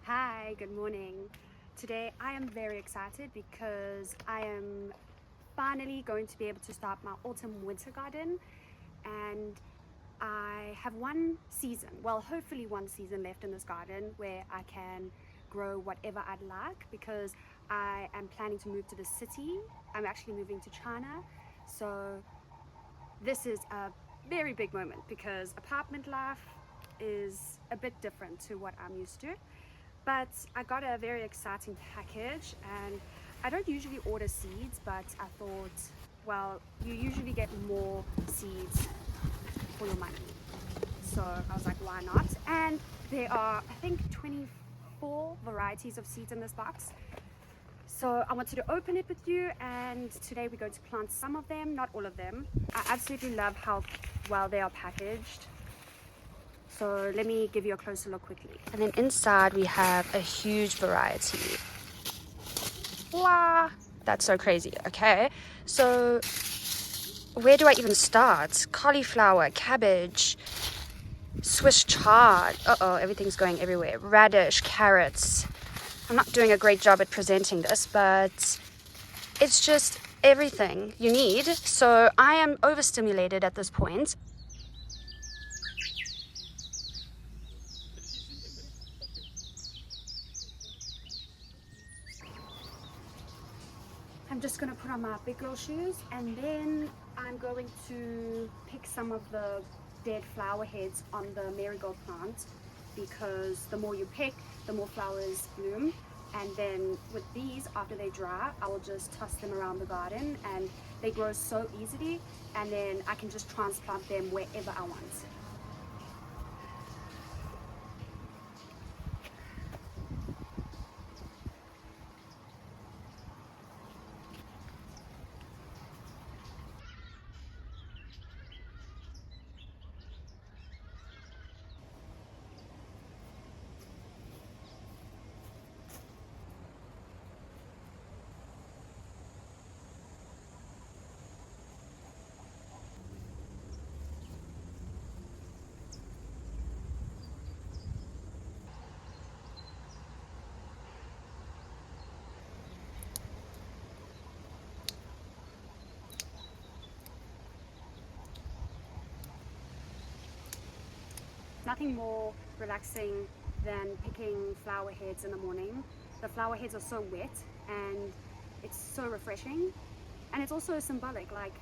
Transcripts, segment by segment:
Hi, good morning. Today I am very excited because I am finally going to be able to start my autumn winter garden, and I have one season, well, hopefully one season left in this garden where I can grow whatever I'd like because I am planning to move to the city. I'm actually moving to China, so this is a very big moment because apartment life is a bit different to what I'm used to. But I got a very exciting package, and I don't usually order seeds, but I thought, well, you usually get more seeds for your money. So I was like, why not? And there are, I think, 24 varieties of seeds in this box. So I wanted to open it with you, and today we're going to plant some of them, not all of them. I absolutely love how well they are packaged. So let me give you a closer look quickly. And then inside we have a huge variety. Wow, that's so crazy. Okay, so where do I even start? Cauliflower, cabbage, Swiss chard. Uh-oh, everything's going everywhere. Radish, carrots. I'm not doing a great job at presenting this, but it's just everything you need. So I am overstimulated at this point. I'm just going to put on my big girl shoes, and then I'm going to pick some of the dead flower heads on the marigold plant, because the more you pick, the more flowers bloom. And then with these, after they dry, I will just toss them around the garden, and they grow so easily, and then I can just transplant them wherever I want. Nothing more relaxing than picking flower heads in the morning. The flower heads are so wet, and it's so refreshing. And it's also symbolic, like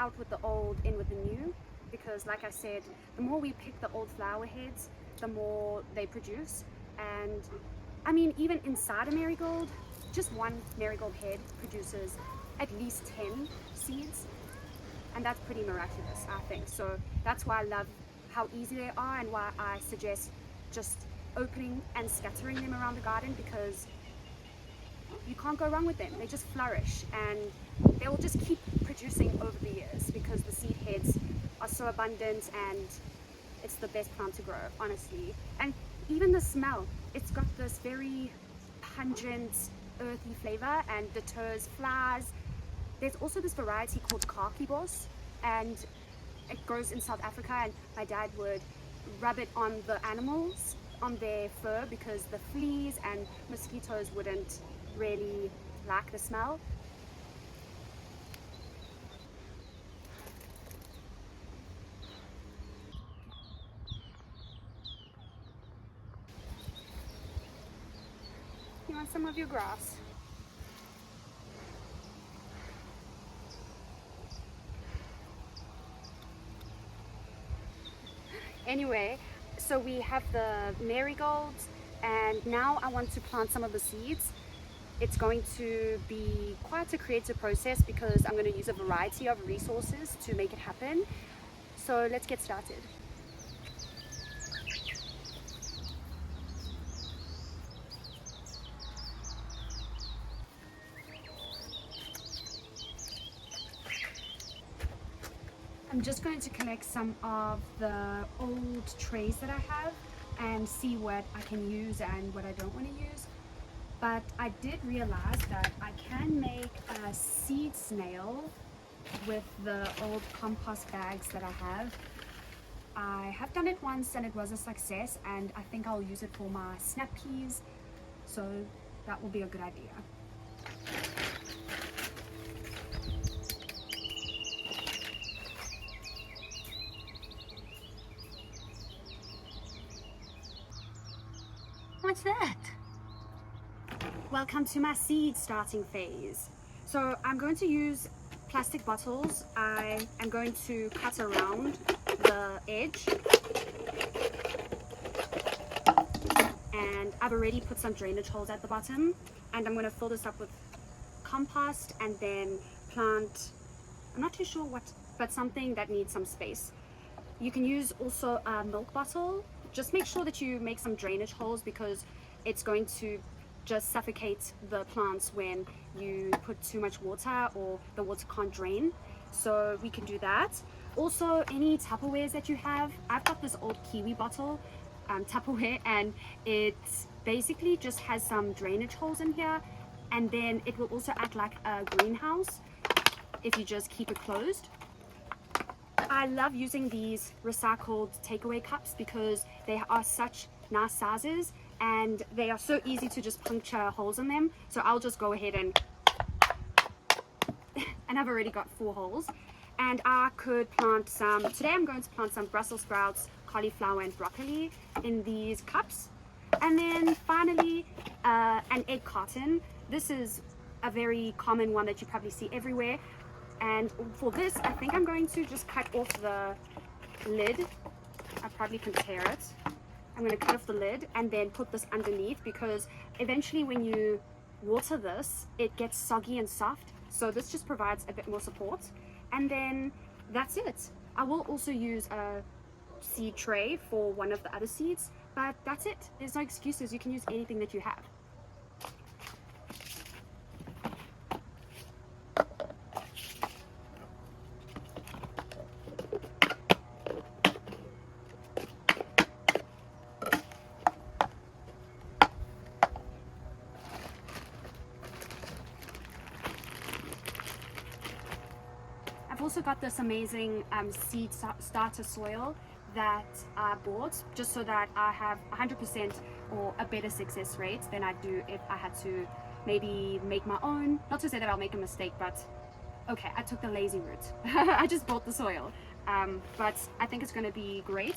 out with the old, in with the new. Because like I said, the more we pick the old flower heads, the more they produce. And I mean, even inside a marigold, just one marigold head produces at least 10 seeds. And that's pretty miraculous, I think. So that's why I love how easy they are, and why I suggest just opening and scattering them around the garden, because you can't go wrong with them. They just flourish, and they will just keep producing over the years because the seed heads are so abundant, and it's the best plant to grow, honestly. And even the smell, it's got this very pungent, earthy flavor and deters flies. There's also this variety called khakibos, and it grows in South Africa, and my dad would rub it on the animals, on their fur, because the fleas and mosquitoes wouldn't really like the smell. You want some of your grass? Anyway, so we have the marigolds, and now I want to plant some of the seeds. It's going to be quite a creative process because I'm going to use a variety of resources to make it happen. So let's get started. I'm just going to collect some of the old trays that I have and see what I can use and what I don't want to use. But I did realize that I can make a seed snail with the old compost bags that I have. I have done it once and it was a success, and I think I'll use it for my snap peas, so that will be a good idea. What's that? Welcome to my seed starting phase. So I'm going to use plastic bottles. I am going to cut around the edge, and I've already put some drainage holes at the bottom, and I'm going to fill this up with compost and then plant, I'm not too sure what, but something that needs some space. You can use also a milk bottle. Just make sure that you make some drainage holes, because it's going to just suffocate the plants when you put too much water or the water can't drain. So we can do that. Also, any Tupperwares that you have. I've got this old kiwi bottle, Tupperware, and it basically just has some drainage holes in here, and then it will also act like a greenhouse if you just keep it closed. I love using these recycled takeaway cups because they are such nice sizes and they are so easy to just puncture holes in them. So I'll just go ahead and I've already got 4 holes. And I could plant some, today I'm going to plant some Brussels sprouts, cauliflower and broccoli in these cups. And then finally an egg carton. This is a very common one that you probably see everywhere. And for this, I think I'm going to just cut off the lid. I probably can tear it. I'm going to cut off the lid and then put this underneath, because eventually when you water this, it gets soggy and soft. So this just provides a bit more support. And then that's it. I will also use a seed tray for one of the other seeds, but that's it. There's no excuses. You can use anything that you have. I've also got this amazing seed starter soil that I bought just so that I have 100% or a better success rate than I do if I had to maybe make my own. Not to say that I'll make a mistake, but okay, I took the lazy route. I just bought the soil, but I think it's going to be great.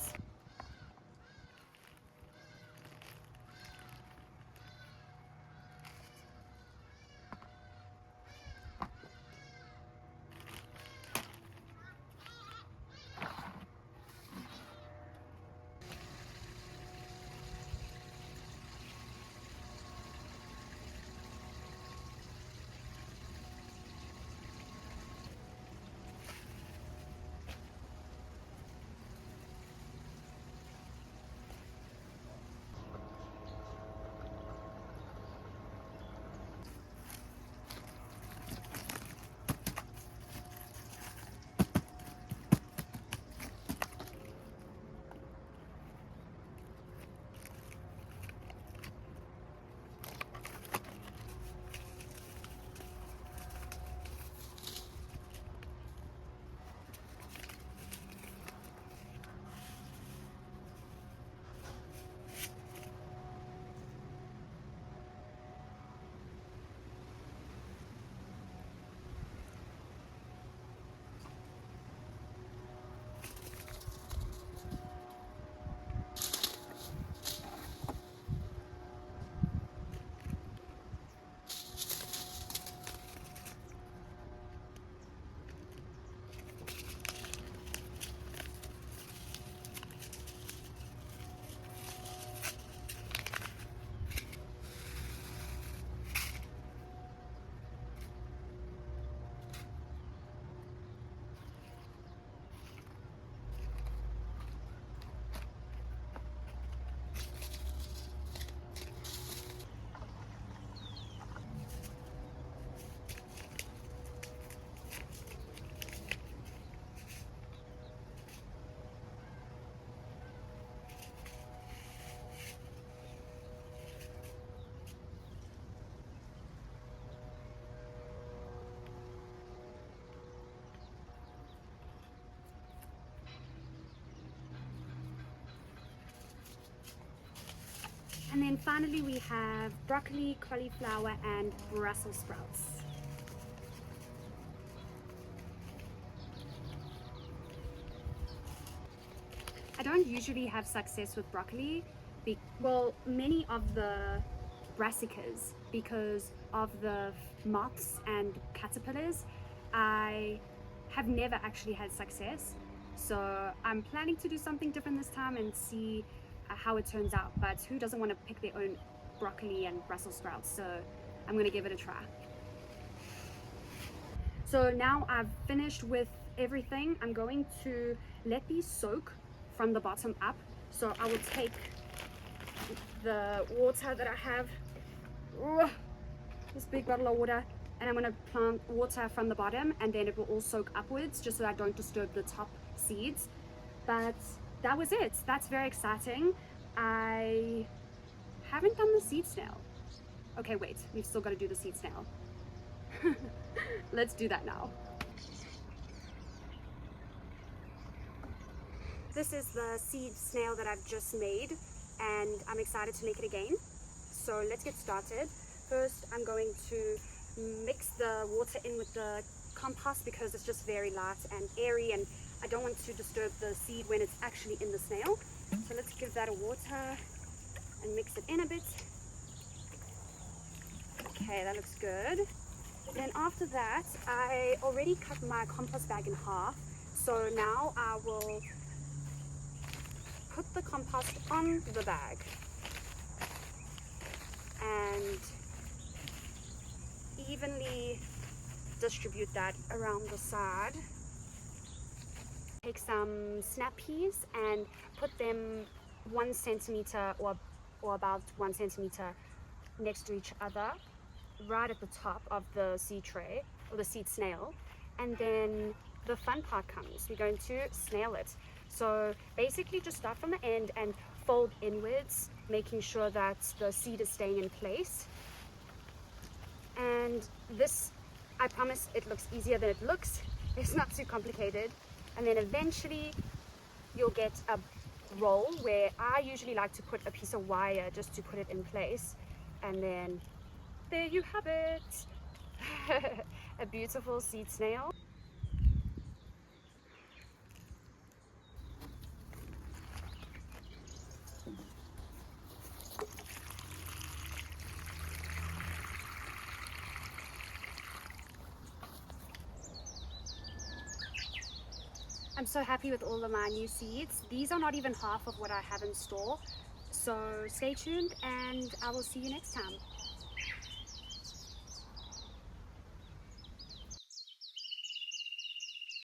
And then finally we have broccoli, cauliflower and Brussels sprouts. I don't usually have success with broccoli, well, many of the brassicas, because of the moths and caterpillars. I have never actually had success, so I'm planning to do something different this time and see how it turns out. But who doesn't want to pick their own broccoli and Brussels sprouts? So I'm going to give it a try. So now I've finished with everything. I'm going to let these soak from the bottom up. So I will take the water that I have, this big bottle of water, and I'm going to plant water from the bottom, and then it will all soak upwards just so I don't disturb the top seeds. But that was it. That's very exciting. I haven't done the seed snail. Okay, wait, we've still got to do the seed snail. Let's do that now. This is the seed snail that I've just made, and I'm excited to make it again. So let's get started. First, I'm going to mix the water in with the compost because it's just very light and airy, and I don't want to disturb the seed when it's actually in the snail. So let's give that a water and mix it in a bit. Okay, that looks good. Then after that, I already cut my compost bag in half. So now I will put the compost on the bag and evenly distribute that around the side. Take some snap peas and put them 1 centimeter or about 1 centimeter next to each other, right at the top of the seed tray or the seed snail. And then the fun part comes. We're going to snail it. So basically just start from the end and fold inwards, making sure that the seed is staying in place. And this, I promise, it looks easier than it looks. It's not too complicated. And then eventually you'll get a roll where I usually like to put a piece of wire just to put it in place. And then there you have it. A beautiful seed snail. I'm so happy with all of my new seeds. These are not even half of what I have in store. So stay tuned and I will see you next time.